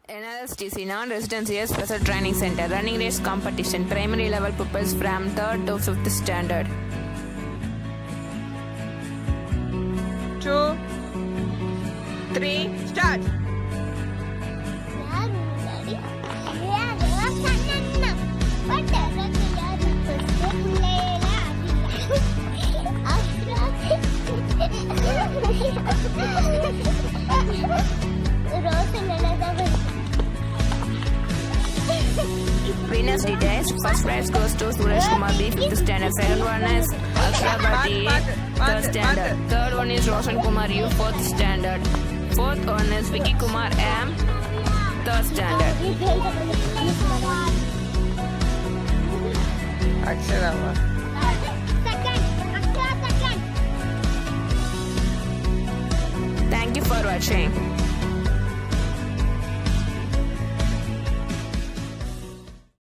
NRSTC Non-Residential Special Training Center Running Race Competition Primary Level Pupils from 3rd to 5th Standard. 2, 3, start! Winners details. First prize goes to Suresh Kumar B, 5th Standard. Second one is Akshabati, 3rd Standard. Third one is Roshan Kumar U, 4th Standard. Fourth one is Vicky Kumar M, 3rd Standard. Aksharama. Thank you for watching.